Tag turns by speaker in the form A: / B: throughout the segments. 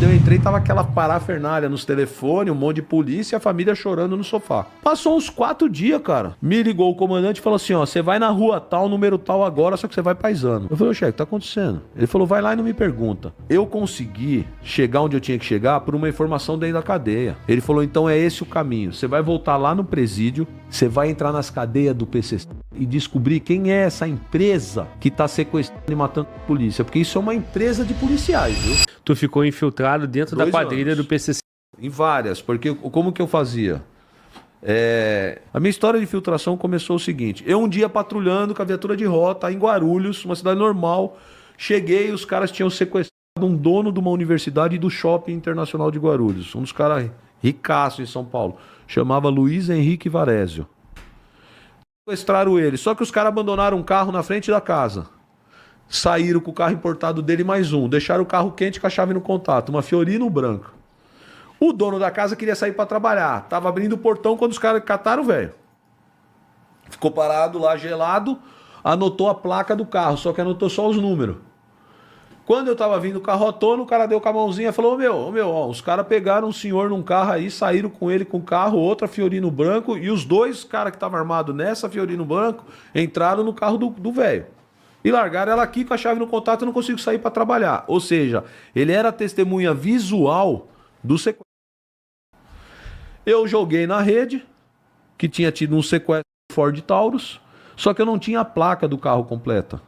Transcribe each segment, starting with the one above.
A: Quando eu entrei, tava aquela parafernália nos telefones, um monte de polícia e a família chorando no sofá. Passou uns 4 dias, cara. Me ligou o comandante e falou assim, ó, você vai na rua tal, número tal agora, só que você vai paisando. Eu falei, chefe, o que tá acontecendo? Ele falou, vai lá e não me pergunta. Eu consegui chegar onde eu tinha que chegar por uma informação dentro da cadeia. Ele falou, então é esse o caminho. Você vai voltar lá no presídio, você vai entrar nas cadeias do PCC e descobrir quem é essa empresa que tá sequestrando e matando a polícia. Porque isso é uma empresa de policiais, viu?
B: Tu ficou infiltrado dentro da
A: 2
B: quadrilha
A: anos.
B: do PCC.
A: Em várias, porque como que eu fazia? A minha história de infiltração começou o seguinte: eu um dia patrulhando com a viatura de rota em Guarulhos, uma cidade normal, cheguei, os caras tinham sequestrado um dono de uma universidade e do Shopping Internacional de Guarulhos, um dos caras ricaços em São Paulo, chamava Luiz Henrique Varésio. Sequestraram ele, só que os caras abandonaram um carro na frente da casa. Saíram com o carro importado dele mais um, deixaram o carro quente com a chave no contato, uma Fiorino branca. O dono da casa queria sair para trabalhar, tava abrindo o portão quando os caras cataram o velho. Ficou parado lá, gelado, anotou a placa do carro, só que anotou só os números. Quando eu tava vindo o carro à tona, o cara deu com a mãozinha e falou, ó, os caras pegaram um senhor num carro aí, saíram com ele com o carro, outra Fiorino branco, e os 2 caras que estavam armados nessa Fiorino branco entraram no carro do velho. E largaram ela aqui com a chave no contato e não consigo sair para trabalhar. Ou seja, ele era testemunha visual do sequestro. Eu joguei na rede que tinha tido um sequestro Ford Taurus, só que eu não tinha a placa do carro completa.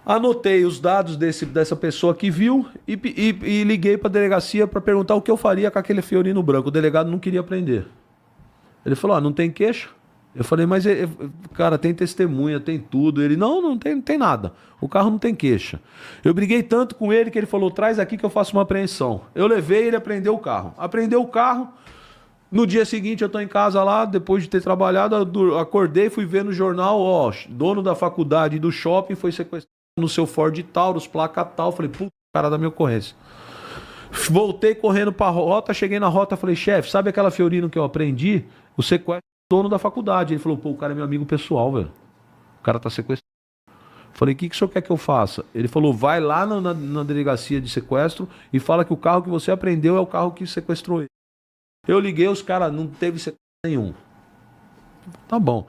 A: Anotei os dados dessa pessoa que viu e liguei para a delegacia para perguntar o que eu faria com aquele Fiorino branco. O delegado não queria prender. Ele falou, não tem queixa. Eu falei, mas, cara, tem testemunha, tem tudo. Ele, não tem nada. O carro não tem queixa. Eu briguei tanto com ele que ele falou, traz aqui que eu faço uma apreensão. Eu levei, ele apreendeu o carro. Apreendeu o carro. No dia seguinte eu tô em casa lá, depois de ter trabalhado, acordei, fui ver no jornal, ó, dono da faculdade do shopping foi sequestrado no seu Ford Taurus, placa tal. Falei, puta, cara da minha ocorrência. Voltei correndo pra rota, cheguei na rota, falei, chefe, sabe aquela Fiorino que eu aprendi? O sequestro dono da faculdade. Ele falou, pô, o cara é meu amigo pessoal, velho. O cara tá sequestrado. Falei, o que o senhor quer que eu faça? Ele falou, vai lá na delegacia de sequestro e fala que o carro que você apreendeu é o carro que sequestrou ele. Eu liguei, os caras, não teve sequestro nenhum. Tá bom.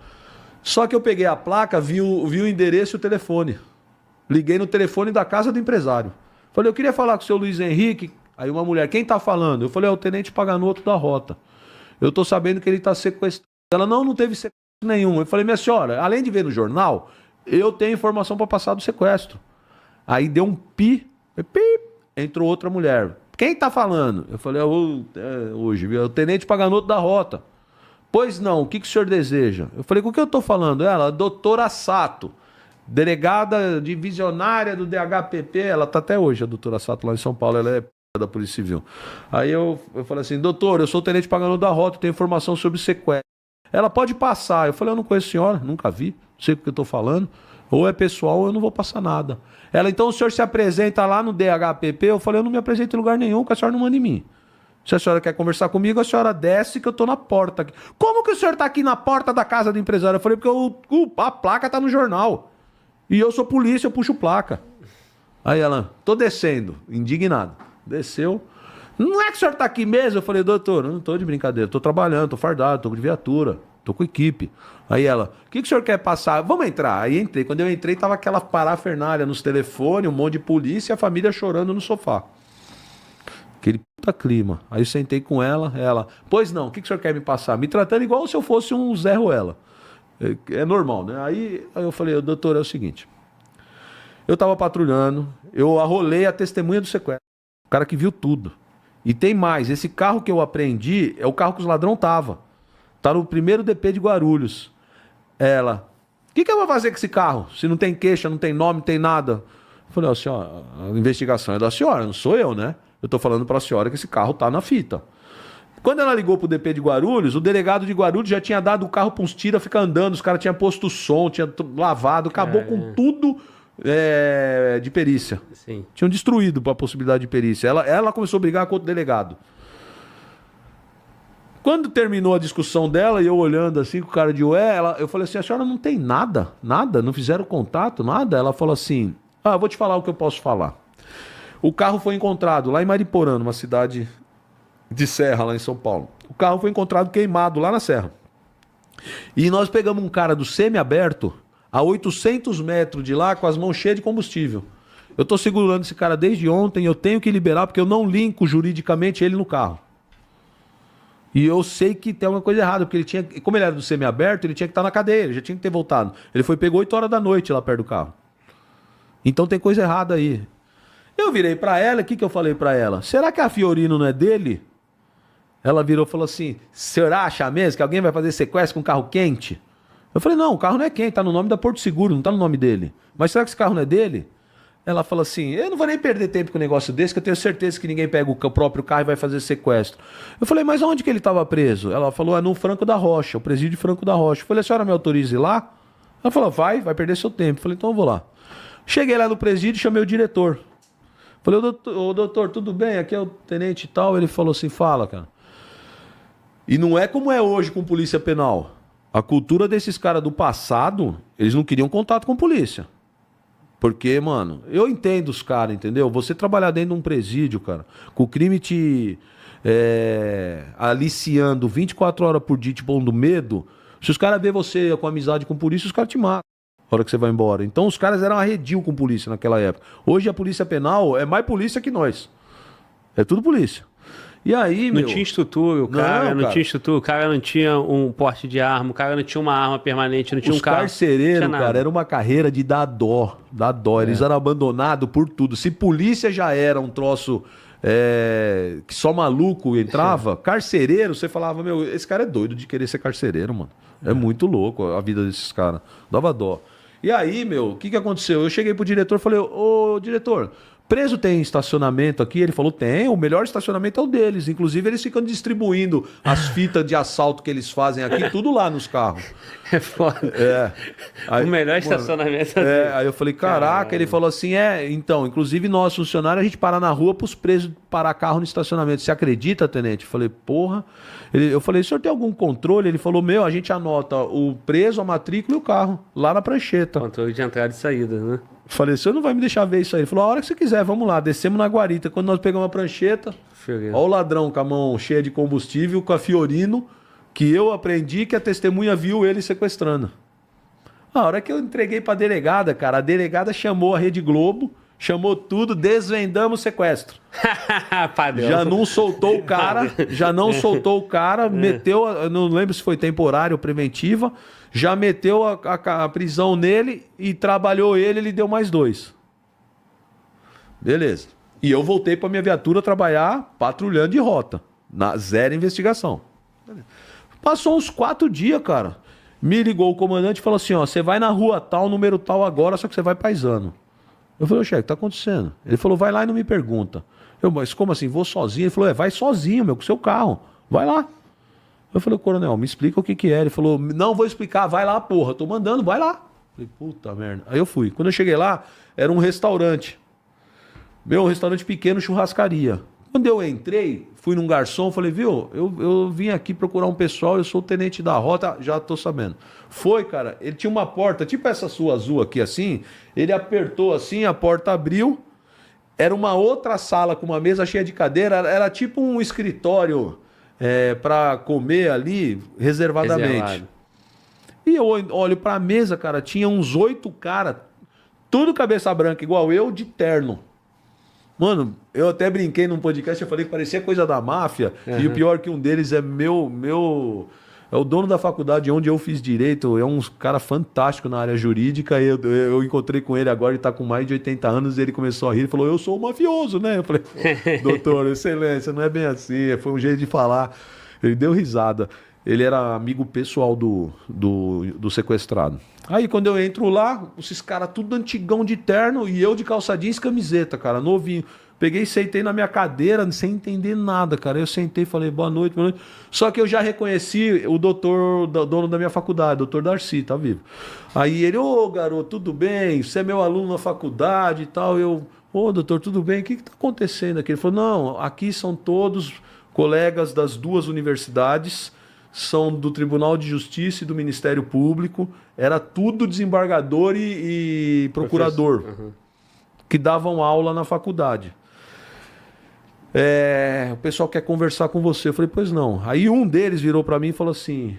A: Só que eu peguei a placa, vi o endereço e o telefone. Liguei no telefone da casa do empresário. Falei, eu queria falar com o seu Luiz Henrique. Aí uma mulher, quem tá falando? Eu falei, é o tenente Paganoto da rota. Eu tô sabendo que ele tá sequestrado. Ela, não teve sequestro nenhum. Eu falei, minha senhora, além de ver no jornal, eu tenho informação para passar do sequestro. Aí deu um pi, entrou outra mulher. Quem tá falando? Eu falei, hoje, viu? É o tenente Paganoto da rota. Pois não, o que o senhor deseja? Eu falei, com o que eu tô falando? Ela, doutora Sato, delegada divisionária do DHPP, ela tá até hoje, a doutora Sato, lá em São Paulo, ela é da Polícia Civil. Aí eu falei assim, doutor, eu sou o tenente Paganoto da rota, tenho informação sobre sequestro. Ela pode passar. Eu falei, eu não conheço a senhora, nunca vi, não sei o que eu estou falando. Ou é pessoal ou eu não vou passar nada. Ela, então o senhor se apresenta lá no DHPP? Eu falei, eu não me apresento em lugar nenhum, que a senhora não manda em mim. Se a senhora quer conversar comigo, a senhora desce que eu estou na porta aqui. Como que o senhor está aqui na porta da casa do empresário? Eu falei, porque a placa está no jornal. E eu sou polícia, eu puxo placa. Aí ela, tô descendo, indignado. Desceu. Não é que o senhor tá aqui mesmo? Eu falei, doutor, eu não tô de brincadeira, tô trabalhando, tô fardado, tô de viatura, tô com equipe. Aí ela, o que o senhor quer passar? Vamos entrar. Aí entrei. Quando eu entrei, tava aquela parafernália nos telefones, um monte de polícia e a família chorando no sofá. Aquele puta clima. Aí eu sentei com ela, pois não, o que o senhor quer me passar? Me tratando igual se eu fosse um Zé Ruela. É normal, né? Aí eu falei, doutor, é o seguinte, eu tava patrulhando, eu arrolei a testemunha do sequestro, o cara que viu tudo. E tem mais, esse carro que eu apreendi é o carro que os ladrão tava. Tá no primeiro DP de Guarulhos. Ela, o que eu vou fazer com esse carro? Se não tem queixa, não tem nome, não tem nada. Eu falei, ó, senhora, a investigação é da senhora, não sou eu, né? Eu tô falando pra senhora que esse carro tá na fita. Quando ela ligou pro DP de Guarulhos, o delegado de Guarulhos já tinha dado o carro pra uns tira, fica andando, os caras tinham posto som, tinha lavado, acabou com tudo de perícia.
B: Sim.
A: Tinham destruído a possibilidade de perícia. Ela começou a brigar com outro delegado. Quando terminou a discussão dela, e eu olhando assim com o cara de eu falei assim, a senhora não tem nada? Nada? Não fizeram contato? Nada? Ela falou assim, vou te falar o que eu posso falar. O carro foi encontrado lá em Mariporã, numa cidade de serra lá em São Paulo. O carro foi encontrado queimado lá na serra. E nós pegamos um cara do semi-aberto a 800 metros de lá com as mãos cheias de combustível. Eu tô segurando esse cara desde ontem, eu tenho que liberar porque eu não linko juridicamente ele no carro. E eu sei que tem alguma coisa errada, porque ele tinha, como ele era do semi-aberto, ele tinha que estar na cadeia, ele já tinha que ter voltado. Ele foi pegou 8 horas da noite lá perto do carro. Então tem coisa errada aí. Eu virei pra ela, o que eu falei pra ela? Será que a Fiorino não é dele? Ela virou e falou assim, será acha mesmo que alguém vai fazer sequestro com carro quente? Eu falei, não, o carro não é quente, tá no nome da Porto Seguro, não tá no nome dele. Mas será que esse carro não é dele? Ela falou assim, eu não vou nem perder tempo com um negócio desse, que eu tenho certeza que ninguém pega o próprio carro e vai fazer sequestro. Eu falei, mas onde que ele estava preso? Ela falou, é no Franco da Rocha, o presídio Franco da Rocha. Eu falei, a senhora me autoriza ir lá? Ela falou, vai perder seu tempo. Eu falei, então eu vou lá. Cheguei lá no presídio e chamei o diretor. Falei, ô doutor, tudo bem? Aqui é o tenente e tal. Ele falou assim, fala, cara. E não é como é hoje com polícia penal. A cultura desses caras do passado, eles não queriam contato com polícia. Porque, mano, eu entendo os caras, entendeu? Você trabalhar dentro de um presídio, cara, com o crime te aliciando 24 horas por dia, te pondo medo, se os caras verem você com amizade com polícia, os caras te matam na hora que você vai embora. Então os caras eram arredio com polícia naquela época. Hoje a polícia penal é mais polícia que nós. É tudo polícia. E aí,
B: não tinha estrutura, o cara não tinha estrutura, o cara não tinha um porte de arma, o cara não tinha uma arma permanente, não tinha um carro. Os
A: carcereiros, cara, era uma carreira de dar dó, Eles eram abandonados por tudo. Se polícia já era um troço que só maluco entrava, carcereiro, você falava, meu, esse cara é doido de querer ser carcereiro, mano. É muito louco a vida desses caras. Dava dó. E aí, meu, o que aconteceu? Eu cheguei pro diretor e falei, ô diretor, preso tem estacionamento aqui? Ele falou, tem, o melhor estacionamento é o deles. Inclusive, eles ficam distribuindo as fitas de assalto que eles fazem aqui, tudo lá nos carros.
B: É foda.
A: Aí,
B: o melhor estacionamento é deles.
A: Aí eu falei, caraca, ele falou assim, então, inclusive nós, funcionários, a gente para na rua pros presos parar carro no estacionamento. Você acredita, tenente? Eu falei, porra. Eu falei, o senhor tem algum controle? Ele falou, a gente anota o preso, a matrícula e o carro, lá na prancheta.
B: Controle de entrada e saída, né?
A: Falei, o senhor não vai me deixar ver isso aí. Ele falou, a hora que você quiser, vamos lá. Descemos na guarita. Quando nós pegamos a prancheta, olha o ladrão com a mão cheia de combustível, com a Fiorino, que eu aprendi que a testemunha viu ele sequestrando. A hora que eu entreguei pra delegada, cara, a delegada chamou a Rede Globo, chamou tudo, desvendamos o sequestro. Já não soltou o cara, meteu, eu não lembro se foi temporário ou preventiva, já meteu a prisão nele e trabalhou ele deu mais 2. Beleza. E eu voltei pra minha viatura trabalhar patrulhando de rota, zero investigação. Passou uns 4 dias, cara. Me ligou o comandante e falou assim, ó, você vai na rua tal, número tal agora, só que você vai paisano. Eu falei, chefe, o que tá acontecendo? Ele falou, vai lá e não me pergunta. Mas como assim, vou sozinho? Ele falou, vai sozinho, meu, com seu carro. Vai lá. Eu falei, coronel, me explica o que é. Ele falou, não vou explicar, vai lá, porra. Tô mandando, vai lá. Eu falei, puta merda. Aí eu fui. Quando eu cheguei lá, era um restaurante. Um restaurante pequeno, churrascaria. Quando eu entrei, fui num garçom, falei, viu, eu vim aqui procurar um pessoal, eu sou o tenente da rota, já tô sabendo. Foi, cara, ele tinha uma porta, tipo essa sua azul aqui, assim, ele apertou assim, a porta abriu, era uma outra sala com uma mesa cheia de cadeira, era tipo um escritório para comer ali, reservadamente. Reservado. E eu olho pra mesa, cara, tinha uns 8 caras, tudo cabeça branca, igual eu, de terno. Mano, eu até brinquei num podcast, eu falei que parecia coisa da máfia. Uhum. E o pior que um deles é é o dono da faculdade onde eu fiz direito, é um cara fantástico na área jurídica. Eu encontrei com ele agora, ele tá com mais de 80 anos, e ele começou a rir, ele falou, eu sou um mafioso, né? Eu falei, doutor, excelência, não é bem assim, foi um jeito de falar. Ele deu risada. Ele era amigo pessoal do sequestrado. Aí quando eu entro lá, esses caras tudo antigão de terno e eu de calça jeans e camiseta, cara, novinho. Peguei e sentei na minha cadeira sem entender nada, cara. Eu sentei e falei, boa noite, boa noite. Só que eu já reconheci o doutor, dono da minha faculdade, doutor Darcy, tá vivo. Aí ele, ô garoto, tudo bem? Você é meu aluno na faculdade e tal. Eu, ô doutor, tudo bem? O que tá acontecendo aqui? Ele falou, não, aqui são todos colegas das 2 universidades, são do Tribunal de Justiça e do Ministério Público, era tudo desembargador e procurador, que davam aula na faculdade. o pessoal quer conversar com você. Eu falei, pois não. Aí um deles virou pra mim e falou assim,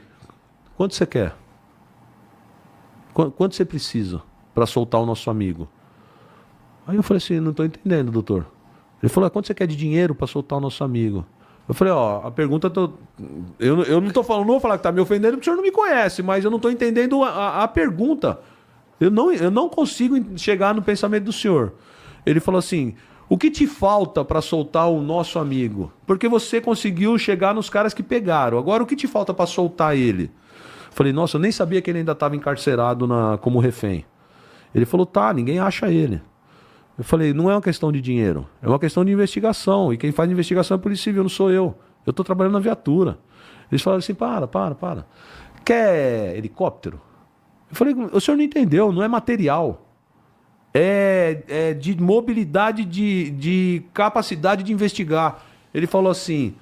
A: quanto você quer? Quanto você precisa pra soltar o nosso amigo? Aí eu falei assim, não tô entendendo, doutor. Ele falou, quanto você quer de dinheiro pra soltar o nosso amigo? Eu falei, a pergunta... Eu não tô falando, não vou falar que tá me ofendendo porque o senhor não me conhece, mas eu não tô entendendo a pergunta. Eu não consigo chegar no pensamento do senhor. Ele falou assim, o que te falta para soltar o nosso amigo? Porque você conseguiu chegar nos caras que pegaram. Agora, o que te falta para soltar ele? Eu falei, nossa, eu nem sabia que ele ainda estava encarcerado como refém. Ele falou, tá, ninguém acha ele. Eu falei, não é uma questão de dinheiro, é uma questão de investigação. E quem faz investigação é a Polícia Civil, não sou eu. Eu estou trabalhando na viatura. Eles falaram assim, para. Quer helicóptero? Eu falei, o senhor não entendeu, não é material. É de mobilidade, de capacidade de investigar. Ele falou assim,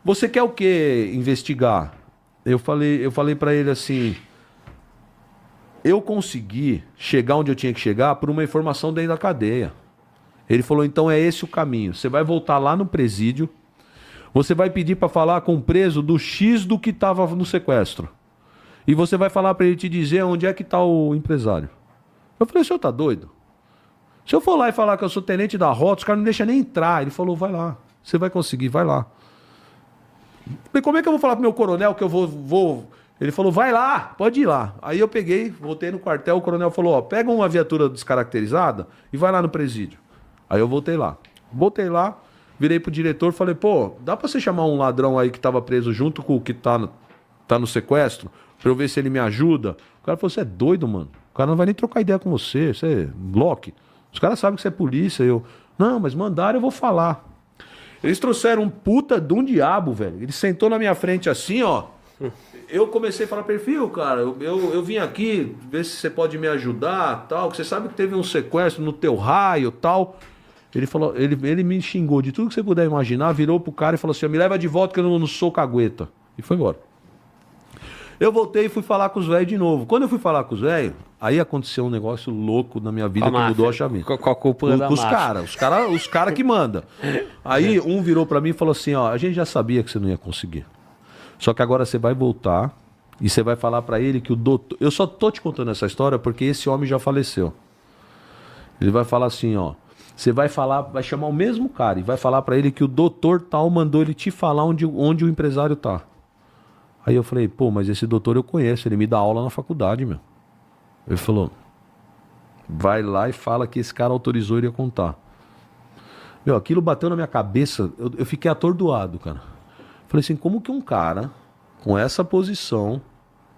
A: você quer o que investigar? Eu falei para ele assim... Eu consegui chegar onde eu tinha que chegar por uma informação dentro da cadeia. Ele falou, então é esse o caminho. Você vai voltar lá no presídio, você vai pedir para falar com o preso do X do que estava no sequestro. E você vai falar para ele te dizer onde é que está o empresário. Eu falei, o senhor tá doido? Se eu for lá e falar que eu sou tenente da rota, os caras não deixam nem entrar. Ele falou, vai lá, você vai conseguir, vai lá. Eu falei, como é que eu vou falar pro meu coronel que eu vou... Ele falou, vai lá, pode ir lá. Aí eu peguei, voltei no quartel, o coronel falou, pega uma viatura descaracterizada e vai lá no presídio. Aí eu voltei lá. Voltei lá, virei pro diretor, falei, pô, dá pra você chamar um ladrão aí que tava preso junto com o que tá no sequestro, pra eu ver se ele me ajuda? O cara falou, você é doido, mano. O cara não vai nem trocar ideia com você, você é bloque. Os caras sabem que você é polícia. Não, mas mandaram, eu vou falar. Eles trouxeram um puta de um diabo, velho. Ele sentou na minha frente assim, ó. Eu comecei a falar, perfil, cara, eu vim aqui ver se você pode me ajudar, tal, que você sabe que teve um sequestro no teu raio, tal. Ele falou, ele me xingou de tudo que você puder imaginar, virou pro cara e falou assim, me leva de volta que eu não sou cagueta. E foi embora. Eu voltei e fui falar com os velhos de novo. Quando eu fui falar com os velhos, aí aconteceu um negócio louco na minha vida que mudou a chavinha.
B: Com a culpa da máfia.
A: Os cara que manda. Aí um virou pra mim e falou assim, a gente já sabia que você não ia conseguir. Só que agora você vai voltar e você vai falar pra ele que o doutor... Eu só tô te contando essa história porque esse homem já faleceu. Ele vai falar assim, você vai chamar o mesmo cara e vai falar pra ele que o doutor tal mandou ele te falar onde o empresário tá. Aí eu falei, pô, mas esse doutor eu conheço, ele me dá aula na faculdade, meu. Ele falou, vai lá e fala que esse cara autorizou ele a contar. Meu, aquilo bateu na minha cabeça, eu fiquei atordoado, cara. Falei assim, como que um cara com essa posição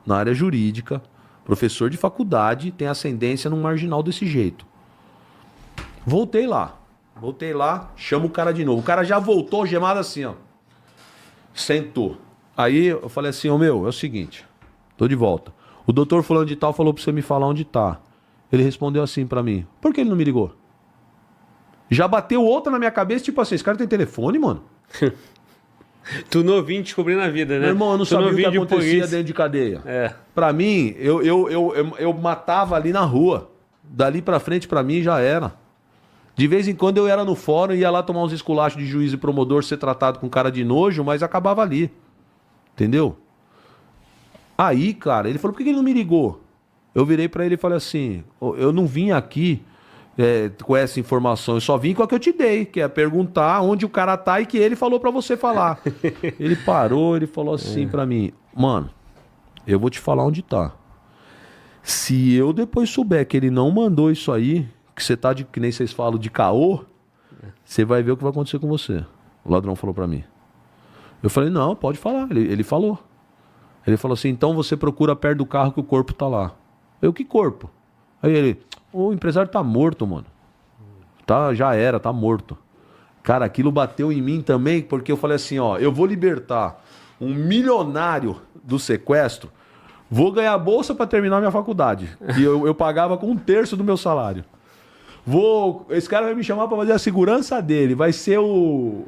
A: na área jurídica, professor de faculdade, tem ascendência num marginal desse jeito? Voltei lá, chamo o cara de novo. O cara já voltou gemado assim, sentou. Aí eu falei assim, é o seguinte, tô de volta. O doutor fulano de tal falou pra você me falar onde tá. Ele respondeu assim pra mim, por que ele não me ligou? Já bateu outra na minha cabeça, tipo assim, esse cara tem telefone, mano?
B: Tu novinho descobrindo a vida, né?
A: Meu irmão, eu não sabia o que acontecia dentro de cadeia. Pra mim, eu matava ali na rua. Dali pra frente, pra mim, já era. De vez em quando eu era no fórum, ia lá tomar uns esculachos de juiz e promotor, ser tratado com cara de nojo, mas acabava ali. Entendeu? Aí, cara, ele falou, por que ele não me ligou? Eu virei pra ele e falei assim, eu não vim aqui com essa informação, eu só vim com a que eu te dei, que é perguntar onde o cara tá e que ele falou pra você falar. Ele parou, ele falou assim pra mim, mano, eu vou te falar onde tá. Se eu depois souber que ele não mandou isso aí, que você tá que nem vocês falam, de caô, você vai ver o que vai acontecer com você. O ladrão falou pra mim. Eu falei, não, pode falar. Ele falou. Ele falou assim, então você procura perto do carro que o corpo tá lá. Eu, que corpo? Aí ele, o empresário tá morto, mano. Já era, tá morto. Cara, aquilo bateu em mim também, porque eu falei assim, eu vou libertar um milionário do sequestro, vou ganhar bolsa pra terminar minha faculdade. E eu pagava com 1/3 do meu salário. Esse cara vai me chamar pra fazer a segurança dele. Vai ser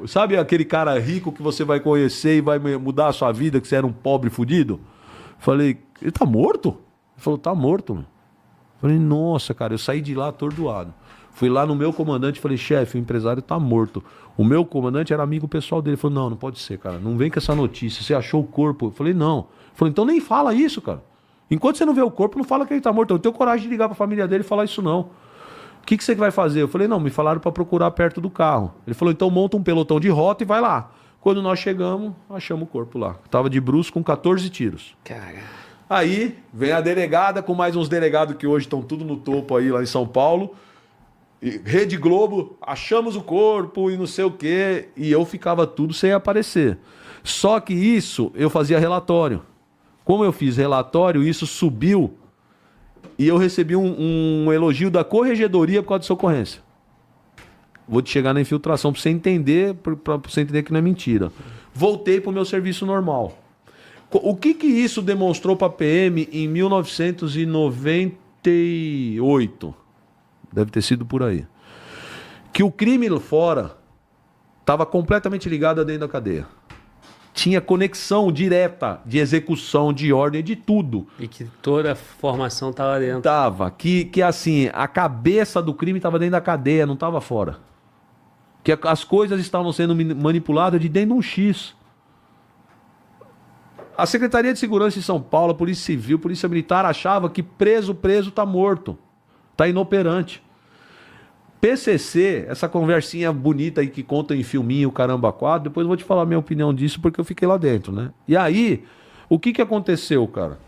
A: sabe aquele cara rico que você vai conhecer e vai mudar a sua vida, que você era um pobre fudido? Falei, ele tá morto? Ele falou, tá morto, mano. Falei, nossa, cara, eu saí de lá atordoado. Fui lá no meu comandante e falei, chefe, o empresário tá morto. O meu comandante era amigo pessoal dele. Ele falou, não pode ser, cara. Não vem com essa notícia. Você achou o corpo? Eu falei, não. Ele falou, então nem fala isso, cara. Enquanto você não vê o corpo, não fala que ele tá morto. Eu não tenho coragem de ligar pra família dele e falar isso, não. O que você vai fazer? Eu falei, não, me falaram pra procurar perto do carro. Ele falou, então monta um pelotão de rota e vai lá. Quando nós chegamos, achamos o corpo lá. Tava de bruço com 14 tiros.
B: Caraca.
A: Aí vem a delegada com mais uns delegados que hoje estão tudo no topo aí lá em São Paulo. E Rede Globo, achamos o corpo e não sei o quê. E eu ficava tudo sem aparecer. Só que isso eu fazia relatório. Como eu fiz relatório, isso subiu e eu recebi um elogio da corregedoria por causa dessa ocorrência. Vou te chegar na infiltração para você entender, para você entender que não é mentira. Voltei para o meu serviço normal. O que isso demonstrou para a PM em 1998? Deve ter sido por aí. Que o crime lá fora estava completamente ligado a dentro da cadeia. Tinha conexão direta de execução, de ordem, de tudo.
B: E que toda a formação estava dentro.
A: Tava. Que assim, a cabeça do crime estava dentro da cadeia, não estava fora. Que as coisas estavam sendo manipuladas de dentro de um X. A Secretaria de Segurança de São Paulo, a Polícia Civil, a Polícia Militar achava que preso tá morto. Tá inoperante. PCC, essa conversinha bonita aí que conta em filminho, caramba, quadro, depois eu vou te falar a minha opinião disso porque eu fiquei lá dentro, né? E aí, o que aconteceu, cara?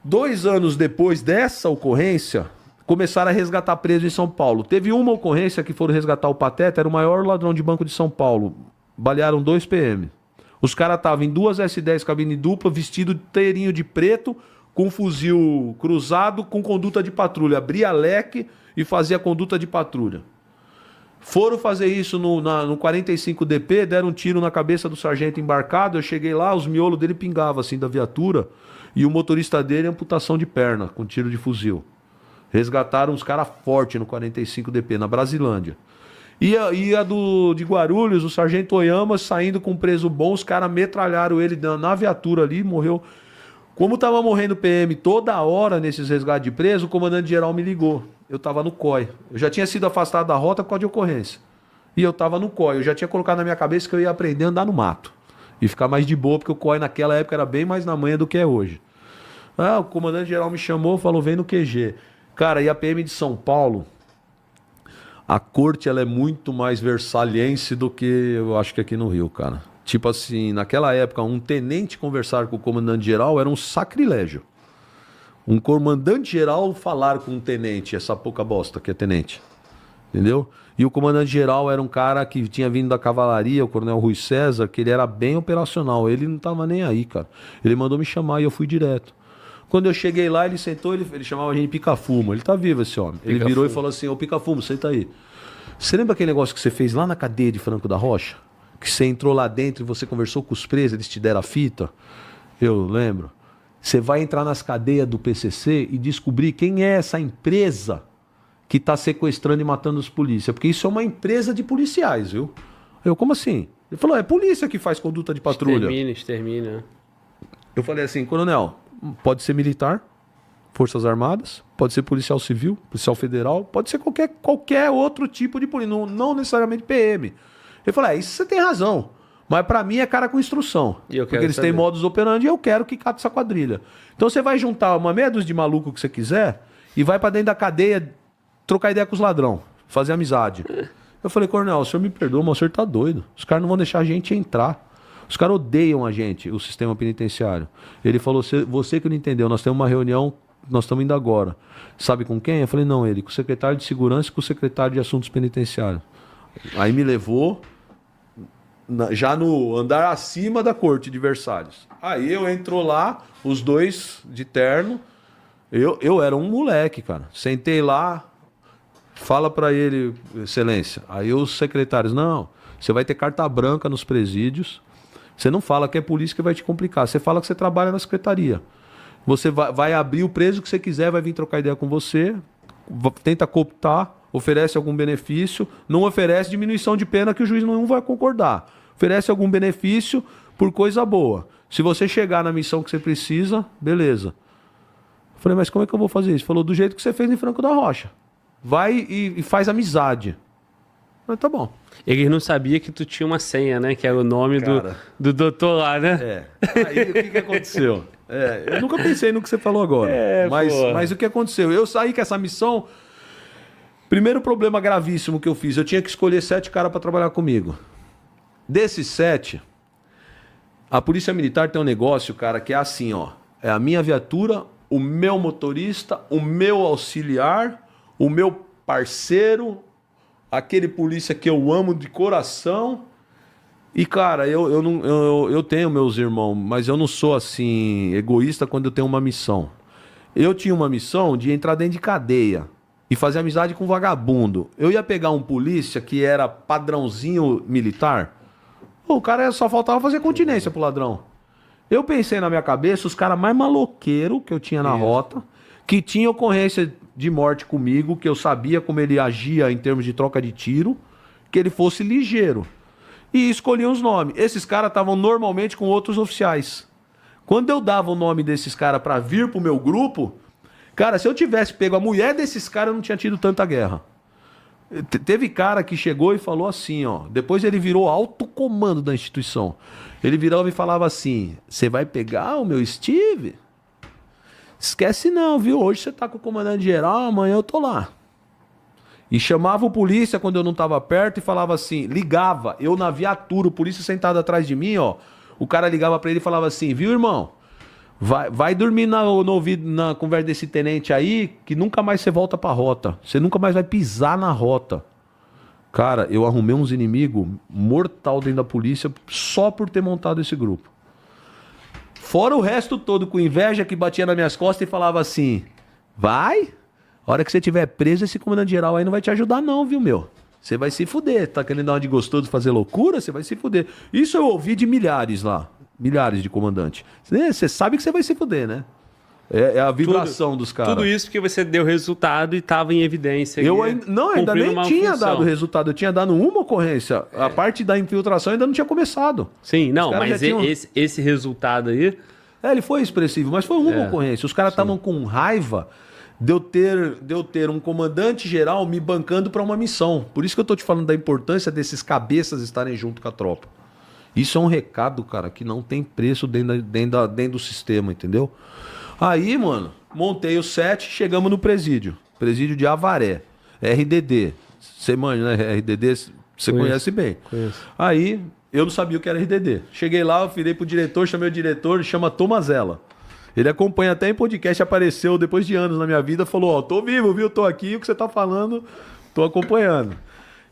A: 2 anos depois dessa ocorrência, começaram a resgatar preso em São Paulo. Teve uma ocorrência que foram resgatar o Pateta, era o maior ladrão de banco de São Paulo. Balearam 2 PM. Os caras estavam em 2 S10 cabine dupla, vestido inteirinho de preto, com fuzil cruzado, com conduta de patrulha. Abria leque e fazia conduta de patrulha. Foram fazer isso no 45DP, deram um tiro na cabeça do sargento embarcado. Eu cheguei lá, os miolos dele pingavam assim da viatura, e o motorista dele amputação de perna, com tiro de fuzil. Resgataram uns caras fortes no 45DP, na Brasilândia. E a de Guarulhos, o sargento Oyama saindo com um preso bom, os caras metralharam ele na viatura ali, morreu. Como tava morrendo PM toda hora nesses resgates de preso, o comandante-geral me ligou. Eu tava no COI. Eu já tinha sido afastado da rota por causa de ocorrência. E eu tava no COI. Eu já tinha colocado na minha cabeça que eu ia aprender a andar no mato. E ficar mais de boa, porque o COI naquela época era bem mais na manha do que é hoje. O comandante-geral me chamou, falou, vem no QG. Cara, e a PM de São Paulo, a corte ela é muito mais versaliense do que eu acho que aqui no Rio, cara. Tipo assim, naquela época, um tenente conversar com o comandante-geral era um sacrilégio. Um comandante-geral falar com um tenente, essa pouca bosta que é tenente. Entendeu? E o comandante-geral era um cara que tinha vindo da cavalaria, o coronel Rui César, que ele era bem operacional. Ele não tava nem aí, cara. Ele mandou me chamar e eu fui direto. Quando eu cheguei lá, ele sentou, ele chamava a gente de Pica-Fumo. Ele tá vivo, esse homem. Ele virou e falou assim, ô Pica-Fumo, senta aí. Você lembra aquele negócio que você fez lá na cadeia de Franco da Rocha? Que você entrou lá dentro e você conversou com os presos, eles te deram a fita? Eu lembro. Você vai entrar nas cadeias do PCC e descobrir quem é essa empresa que está sequestrando e matando os polícias. Porque isso é uma empresa de policiais, viu? Eu, como assim? Ele falou, é polícia que faz conduta de patrulha.
B: Extermina.
A: Eu falei assim, coronel, pode ser militar, Forças Armadas, pode ser policial civil, policial federal, pode ser qualquer outro tipo de polícia, não necessariamente PM. Ele falou, isso você tem razão. Mas pra mim é cara com instrução. Porque eles têm modus operandi e eu quero que cate essa quadrilha. Então você vai juntar uma meia dúzia de maluco que você quiser e vai pra dentro da cadeia trocar ideia com os ladrão, fazer amizade. Eu falei, coronel, o senhor me perdoa, mas o senhor tá doido. Os caras não vão deixar a gente entrar. Os caras odeiam a gente, o sistema penitenciário. Ele falou, você que não entendeu, nós temos uma reunião, nós estamos indo agora. Sabe com quem? Eu falei, não, ele, com o secretário de Segurança e com o secretário de Assuntos Penitenciários. Aí me levou já no andar acima da corte de Versalhes. Aí eu entrou lá, os dois de terno. Eu era um moleque, cara. Sentei lá, fala pra ele, excelência. Aí os secretários, não, você vai ter carta branca nos presídios. Você não fala que é polícia que vai te complicar. Você fala que você trabalha na secretaria. Você vai abrir o preso que você quiser, vai vir trocar ideia com você, tenta cooptar, oferece algum benefício, não oferece diminuição de pena que o juiz não vai concordar. Oferece algum benefício por coisa boa. Se você chegar na missão que você precisa, beleza. Eu falei, mas como é que eu vou fazer isso? Falou, do jeito que você fez em Franco da Rocha. vai e faz amizade. Mas tá bom.
B: Eles não sabiam que tu tinha uma senha, né? Que era o nome do doutor lá, né?
A: Aí o que aconteceu? Eu nunca pensei no que você falou agora. Mas o que aconteceu? Eu saí com essa missão. Primeiro problema gravíssimo que eu fiz. Eu tinha que escolher 7 caras para trabalhar comigo. Desses 7, a Polícia Militar tem um negócio, cara, que é assim, ó. É a minha viatura, o meu motorista, o meu auxiliar, o meu parceiro, aquele polícia que eu amo de coração. E, cara, eu tenho meus irmãos, mas eu não sou, assim, egoísta quando eu tenho uma missão. Eu tinha uma missão de entrar dentro de cadeia e fazer amizade com vagabundo. Eu ia pegar um polícia que era padrãozinho militar. O cara só faltava fazer continência pro ladrão. Eu pensei na minha cabeça os caras mais maloqueiros que eu tinha na rota, que tinha ocorrência de morte comigo, que eu sabia como ele agia em termos de troca de tiro, que ele fosse ligeiro. E escolhi os nomes. Esses caras estavam normalmente com outros oficiais. Quando eu dava o nome desses caras pra vir pro meu grupo, cara, se eu tivesse pego a mulher desses caras, eu não tinha tido tanta guerra. Teve cara que chegou e falou assim, ó. Depois ele virou alto comando da instituição. Ele virava e falava assim: você vai pegar o meu Steve? Esquece não, viu? Hoje você tá com o comandante geral, amanhã eu tô lá. E chamava o polícia quando eu não tava perto e falava assim, ligava, eu na viatura, o polícia sentado atrás de mim, ó. O cara ligava pra ele e falava assim: viu, irmão? Vai dormir no ouvido, na conversa desse tenente aí, que nunca mais você volta pra rota. Você nunca mais vai pisar na rota. Cara, eu arrumei uns inimigos mortal dentro da polícia só por ter montado esse grupo. Fora o resto todo com inveja que batia nas minhas costas e falava assim: vai, a hora que você tiver preso, esse comandante geral aí não vai te ajudar não, viu, meu? Você vai se fuder. Tá querendo dar uma de gostoso fazer loucura? Você vai se fuder. Isso eu ouvi de milhares lá. Milhares de comandantes. Você sabe que você vai se fuder, né? É a vibração dos caras.
B: Tudo isso porque você deu resultado e estava em evidência.
A: Eu ainda nem tinha dado resultado. Eu tinha dado uma ocorrência. A parte da infiltração ainda não tinha começado.
B: Sim, não, mas esse resultado aí...
A: ele foi expressivo, mas foi uma ocorrência. Os caras estavam com raiva de eu ter um comandante geral me bancando para uma missão. Por isso que eu tô te falando da importância desses cabeças estarem junto com a tropa. Isso é um recado, cara, que não tem preço dentro do sistema, entendeu? Aí, mano, montei o 7, chegamos no presídio. Presídio de Avaré. RDD. Você manja, né? RDD, você conhece bem.
B: Conheço.
A: Aí, eu não sabia o que era RDD. Cheguei lá, eu virei pro diretor, chamei o diretor, chama Tomazella. Ele acompanha até em podcast, apareceu depois de anos na minha vida, falou, ó, tô vivo, viu? Tô aqui, o que você tá falando, tô acompanhando.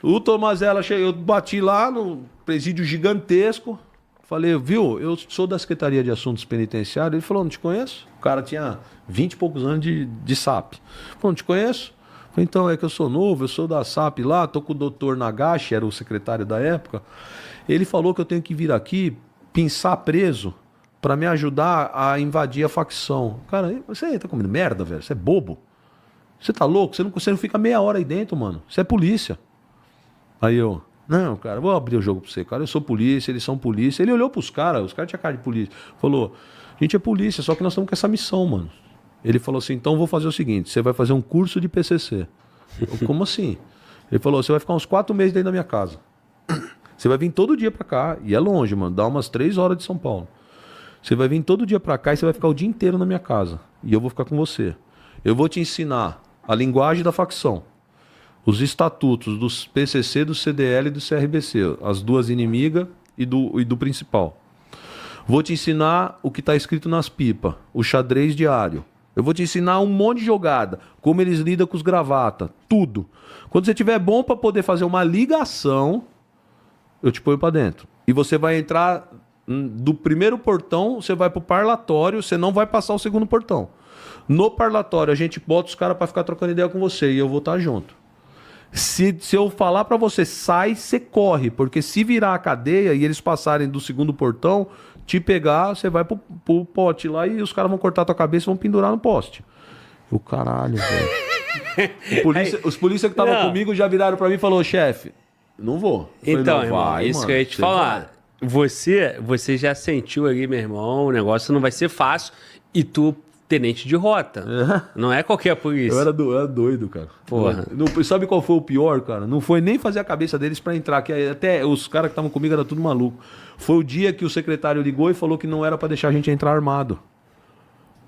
A: O Tomazella, eu bati lá no presídio gigantesco, falei, viu, eu sou da Secretaria de Assuntos Penitenciários. Ele falou, não te conheço. O cara tinha 20 e poucos anos de SAP. Falou, não te conheço. Falei, então, é que eu sou novo, eu sou da SAP lá, tô com o doutor Nagashi, era o secretário da época. Ele falou que eu tenho que vir aqui pinçar preso para me ajudar a invadir a facção. Cara, você tá comendo merda, velho? Você é bobo? Você tá louco? Você não fica meia hora aí dentro, mano. Você é polícia. Aí eu, não, cara, vou abrir o jogo pra você, cara. Eu sou polícia, eles são polícia. Ele olhou pros caras, os caras tinham cara de polícia. Falou, a gente é polícia, só que nós estamos com essa missão, mano. Ele falou assim, então vou fazer o seguinte, você vai fazer um curso de PCC. Eu, como assim? Ele falou, você vai ficar uns 4 meses dentro da minha casa. Você vai vir todo dia pra cá, e é longe, mano, dá umas 3 horas de São Paulo. Você vai vir todo dia pra cá e você vai ficar o dia inteiro na minha casa. E eu vou ficar com você. Eu vou te ensinar a linguagem da facção. Os estatutos dos PCC, do CDL e do CRBC, as duas inimigas e do principal. Vou te ensinar o que está escrito nas pipas, o xadrez diário. Eu vou te ensinar um monte de jogada, como eles lidam com os gravata, tudo. Quando você tiver bom para poder fazer uma ligação, eu te ponho para dentro. E você vai entrar do primeiro portão, você vai pro parlatório, você não vai passar o segundo portão. No parlatório, a gente bota os caras para ficar trocando ideia com você e eu vou estar junto. Se eu falar pra você, sai, você corre. Porque se virar a cadeia e eles passarem do segundo portão, te pegar, você vai pro pote lá e os caras vão cortar tua cabeça e vão pendurar no poste. O caralho, velho. Os polícias que estavam comigo já viraram pra mim e falaram, chefe, não vou.
B: Falei, então, não, irmão, vai, isso mano, que eu ia te falar. Você já sentiu ali, meu irmão, o negócio não vai ser fácil. E tu tenente de rota. Não é qualquer polícia.
A: Eu era doido, cara.
B: Porra.
A: Sabe qual foi o pior, cara? Não foi nem fazer a cabeça deles pra entrar, que até os caras que estavam comigo eram tudo maluco. Foi o dia que o secretário ligou e falou que não era pra deixar a gente entrar armado.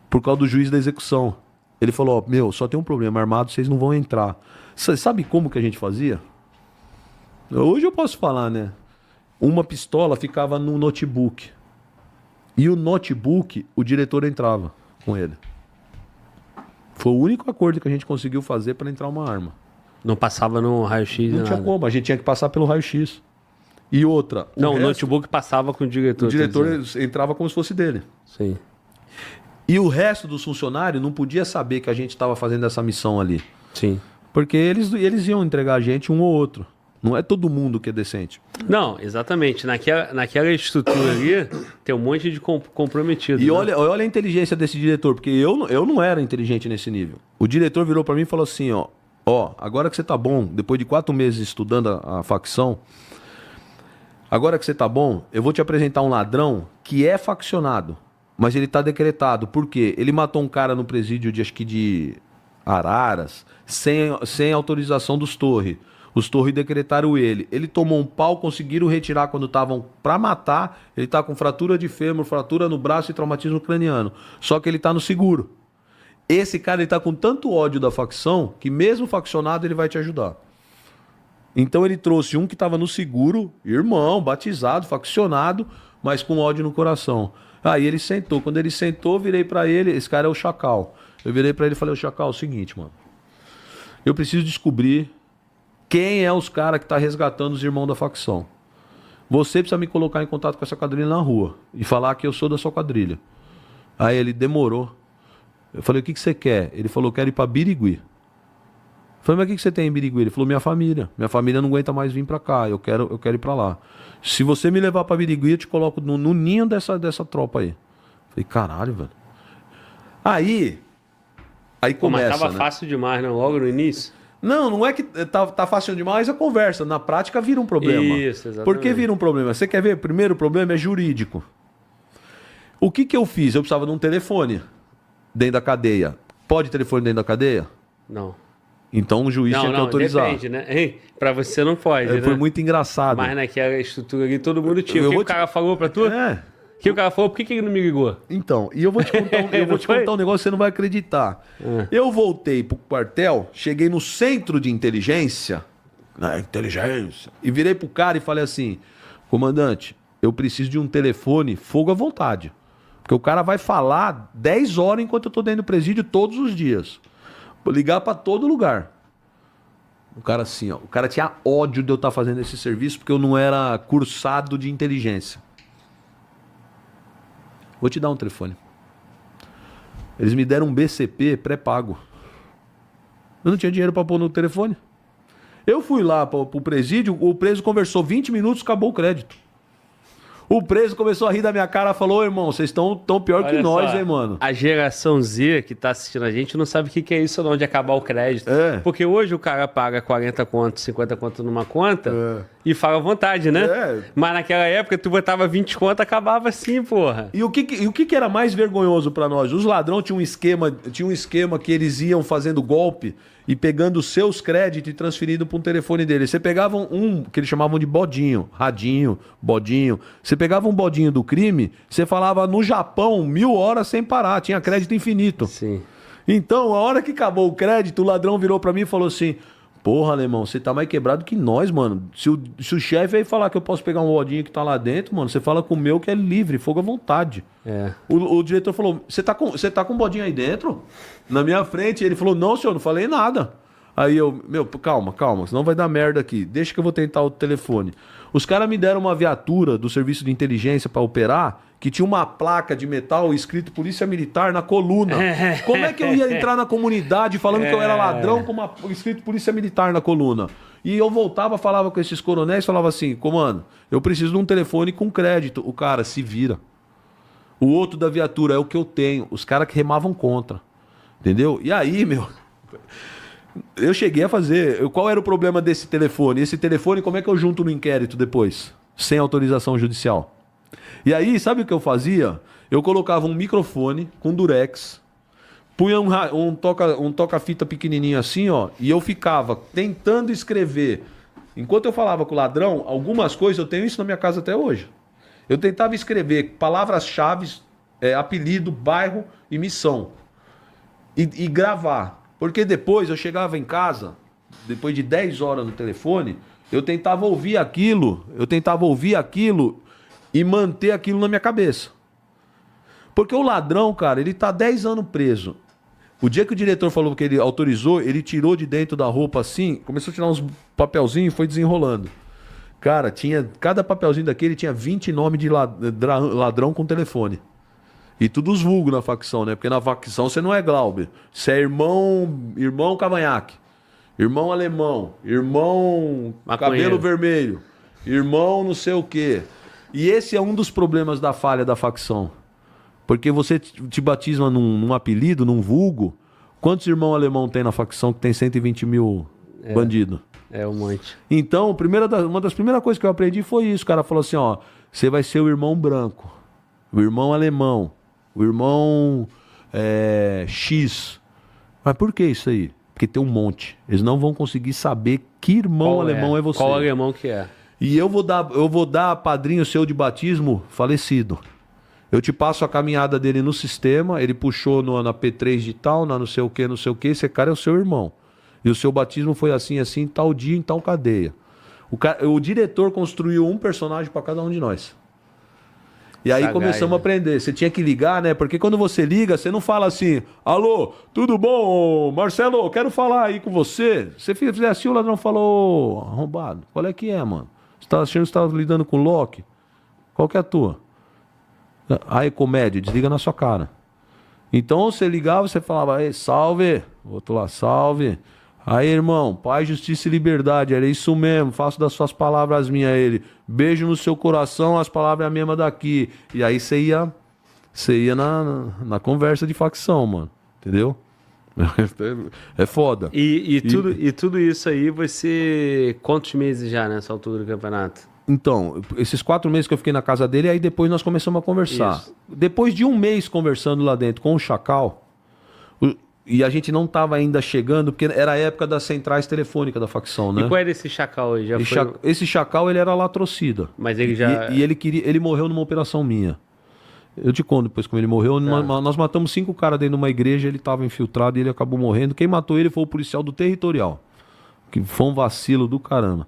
A: Por causa do juiz da execução. Ele falou, ó, meu, só tem um problema, armado vocês não vão entrar. Sabe como que a gente fazia? Hoje eu posso falar, né? Uma pistola ficava no notebook. E o notebook, o diretor entrava com ele. Foi o único acordo que a gente conseguiu fazer para entrar uma arma.
B: Não passava no raio-x?
A: Não tinha como, a gente tinha que passar pelo raio-x. E outra...
B: Não, o notebook passava com o diretor.
A: O diretor entrava como se fosse dele.
B: Sim.
A: E o resto dos funcionários não podia saber que a gente estava fazendo essa missão ali.
B: Sim.
A: Porque eles iam entregar a gente um ou outro. Não é todo mundo que é decente.
B: Não, exatamente. Naquela estrutura ali, tem um monte de comprometido.
A: E olha a inteligência desse diretor, porque eu não era inteligente nesse nível. O diretor virou para mim e falou assim, ó, agora que você tá bom, depois de 4 meses estudando a facção, agora que você tá bom, eu vou te apresentar um ladrão que é faccionado, mas ele tá decretado. Por quê? Ele matou um cara no presídio de Araras, sem autorização dos Torres. Os Torres decretaram ele. Ele tomou um pau, conseguiram retirar quando estavam pra matar. Ele tá com fratura de fêmur, fratura no braço e traumatismo craniano. Só que ele tá no seguro. Esse cara, ele tá com tanto ódio da facção que mesmo faccionado ele vai te ajudar. Então ele trouxe um que tava no seguro, irmão, batizado, faccionado, mas com ódio no coração. Aí ele sentou. Quando ele sentou, virei pra ele. Esse cara é o Chacal. Eu virei pra ele e falei, o Chacal, é o seguinte, mano. Eu preciso descobrir quem é os caras que tá resgatando os irmãos da facção. Você precisa me colocar em contato com essa quadrilha na rua e falar que eu sou da sua quadrilha. Aí ele demorou. Eu falei, o que você quer? Ele falou, quero ir pra Birigui. Eu falei, mas o que você tem em Birigui? Ele falou, minha família. Minha família não aguenta mais vir pra cá, eu quero ir pra lá. Se você me levar pra Birigui, eu te coloco no ninho dessa tropa aí. Eu falei, caralho, velho. Aí começa,
B: mas tava
A: né?
B: fácil demais, não? Logo no início?
A: Não é que tá fácil demais a conversa. Na prática vira um problema.
B: Isso, exatamente.
A: Por que vira um problema? Você quer ver? O primeiro problema é jurídico. O que eu fiz? Eu precisava de um telefone dentro da cadeia. Pode telefone dentro da cadeia?
B: Não.
A: Então o juiz tinha que autorizar.
B: Depende, né? Ei, pra você não pode, né?
A: Foi muito engraçado.
B: Mas naquela estrutura ali todo mundo tinha. O cara falou pra tu? O que o cara falou? Por que ele não me ligou?
A: Então, e eu vou te contar, um negócio que você não vai acreditar. Eu voltei pro quartel, cheguei no centro de inteligência, e virei pro cara e falei assim, comandante, eu preciso de um telefone, fogo à vontade. Porque o cara vai falar 10 horas enquanto eu tô dentro do presídio todos os dias. Vou ligar pra todo lugar. O cara assim, ó, o cara tinha ódio de eu estar fazendo esse serviço porque eu não era cursado de inteligência. Vou te dar um telefone. Eles me deram um BCP pré-pago. Eu não tinha dinheiro para pôr no telefone. Eu fui lá pro presídio, o preso conversou 20 minutos, acabou o crédito. O preso começou a rir da minha cara, falou, irmão, vocês estão tão pior que nós, hein, mano.
B: A geração Z que tá assistindo a gente não sabe o que é isso não, de acabar o crédito. Porque hoje o cara paga 40 conto, 50 conto numa conta e fala à vontade, né? Mas naquela época tu botava 20 conto, acabava assim, porra.
A: E o que era mais vergonhoso pra nós? Os ladrões tinham um esquema que eles iam fazendo golpe e pegando os seus créditos e transferindo para um telefone deles. Você pegava um que eles chamavam de bodinho, radinho, bodinho. Você pegava um bodinho do crime, você falava no Japão 1000 horas sem parar, tinha crédito infinito.
B: Sim.
A: Então, a hora que acabou o crédito, o ladrão virou para mim e falou assim, porra, alemão, você tá mais quebrado que nós, mano. Se o chefe aí falar que eu posso pegar um bodinho que tá lá dentro, mano, você fala com o meu que é livre, fogo à vontade. O diretor falou, você tá com um bodinho aí dentro? Na minha frente, ele falou, não, senhor, não falei nada. Aí eu, calma, senão vai dar merda aqui. Deixa que eu vou tentar o telefone. Os caras me deram uma viatura do serviço de inteligência para operar, que tinha uma placa de metal escrito Polícia Militar na coluna. Como é que eu ia entrar na comunidade falando que eu era ladrão com escrito Polícia Militar na coluna? E eu voltava, falava com esses coronéis, falava assim, comando, eu preciso de um telefone com crédito. O cara, se vira. O outro da viatura é o que eu tenho. Os caras que remavam contra. Entendeu? E aí, eu cheguei a fazer... Qual era o problema desse telefone? Esse telefone, como é que eu junto no inquérito depois? Sem autorização judicial. E aí, sabe o que eu fazia? Eu colocava um microfone com durex punha um toca-fita pequenininho assim, ó, e eu ficava tentando escrever. Enquanto eu falava com o ladrão, algumas coisas, eu tenho isso na minha casa até hoje. Eu tentava escrever palavras-chave, apelido, bairro e missão. E gravar. Porque depois eu chegava em casa, depois de 10 horas no telefone, eu tentava ouvir aquilo e manter aquilo na minha cabeça. Porque o ladrão, cara, ele tá 10 anos preso. O dia que o diretor falou que ele autorizou, ele tirou de dentro da roupa assim, começou a tirar uns papelzinhos e foi desenrolando. Cara, cada papelzinho daquele tinha 20 nomes de ladrão com telefone. E tudo os vulgos na facção, né? Porque na facção você não é Glauber. Você é irmão Cavanhaque, irmão alemão, irmão
B: maconheiro,
A: cabelo vermelho, irmão não sei o quê. E esse é um dos problemas da falha da facção. Porque você te batisma num apelido, num vulgo. Quantos irmãos alemão tem na facção que tem 120 mil bandidos?
B: É um monte.
A: Então, uma das primeiras coisas que eu aprendi foi isso. O cara falou assim, ó, você vai ser o irmão branco, o irmão alemão, o irmão X. Mas por que isso aí? Porque tem um monte. Eles não vão conseguir saber que irmão alemão é você.
B: Qual alemão que é?
A: E eu vou dar padrinho seu de batismo falecido. Eu te passo a caminhada dele no sistema, ele puxou na P3 de tal, na não sei o que, esse cara é o seu irmão. E o seu batismo foi assim, assim, tal dia, em tal cadeia. O diretor construiu um personagem para cada um de nós. E aí começamos a aprender. Você tinha que ligar, né? Porque quando você liga, você não fala assim, alô, tudo bom, Marcelo, quero falar aí com você. Você fizer assim, o ladrão falou, arrombado, qual é que é, mano? Você tá achando que você tá lidando com o Loki? Qual que é a tua? Aí, comédia, desliga na sua cara. Então você ligava, você falava, aí, salve, outro lá, salve. Aí, irmão, paz, justiça e liberdade, era isso mesmo, faço das suas palavras minhas a ele. Beijo no seu coração, as palavras mesmas daqui. E aí você ia na conversa de facção, mano, entendeu? É foda.
B: E tudo isso aí, você... Quantos meses já nessa altura do campeonato?
A: Então, esses 4 meses que eu fiquei na casa dele, aí depois nós começamos a conversar. Isso. Depois de 1 mês conversando lá dentro com o Chacal, e a gente não estava ainda chegando, porque era a época das centrais telefônicas da facção, né?
B: E qual era esse Chacal aí?
A: Esse Chacal, ele era latrocida.
B: Mas ele já...
A: E ele morreu numa operação minha. Eu te conto depois como ele morreu. Nós matamos 5 caras dentro de uma igreja, ele estava infiltrado e ele acabou morrendo. Quem matou ele foi o policial do territorial. Que foi um vacilo do caramba.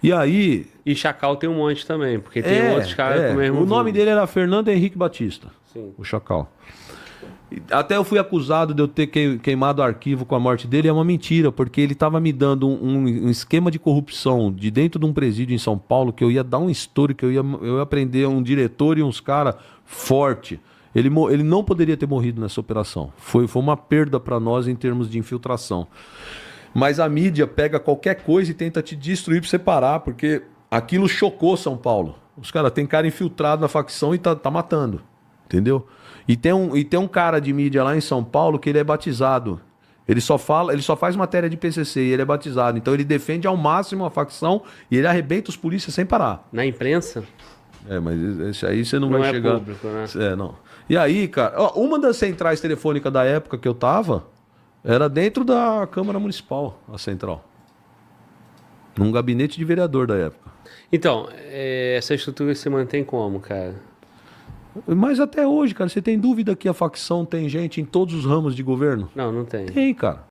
A: E aí...
B: E Chacal tem um monte também, porque tem outros caras com o mesmo...
A: O nome dele era Fernando Henrique Batista.
B: Sim.
A: O Chacal. Até eu fui acusado de eu ter queimado o arquivo com a morte dele. É uma mentira, porque ele estava me dando um esquema de corrupção de dentro de um presídio em São Paulo, que eu ia dar um estouro, que eu ia aprender um diretor e uns caras forte. Ele não poderia ter morrido nessa operação. Foi uma perda para nós em termos de infiltração. Mas a mídia pega qualquer coisa e tenta te destruir para você parar, porque aquilo chocou São Paulo. Os caras tem cara infiltrado na facção e tá matando, entendeu? E tem um cara de mídia lá em São Paulo que ele é batizado. Ele só faz matéria de PCC e ele é batizado. Então ele defende ao máximo a facção e ele arrebenta os polícias sem parar.
B: Na imprensa?
A: Mas esse aí você não vai chegar...
B: Não é público, né?
A: Não. E aí, cara, uma das centrais telefônicas da época que eu tava... Era dentro da Câmara Municipal, a central. Num gabinete de vereador da época.
B: Então, essa estrutura se mantém como, cara?
A: Mas até hoje, cara, você tem dúvida que a facção tem gente em todos os ramos de governo?
B: Não tem.
A: Tem, cara.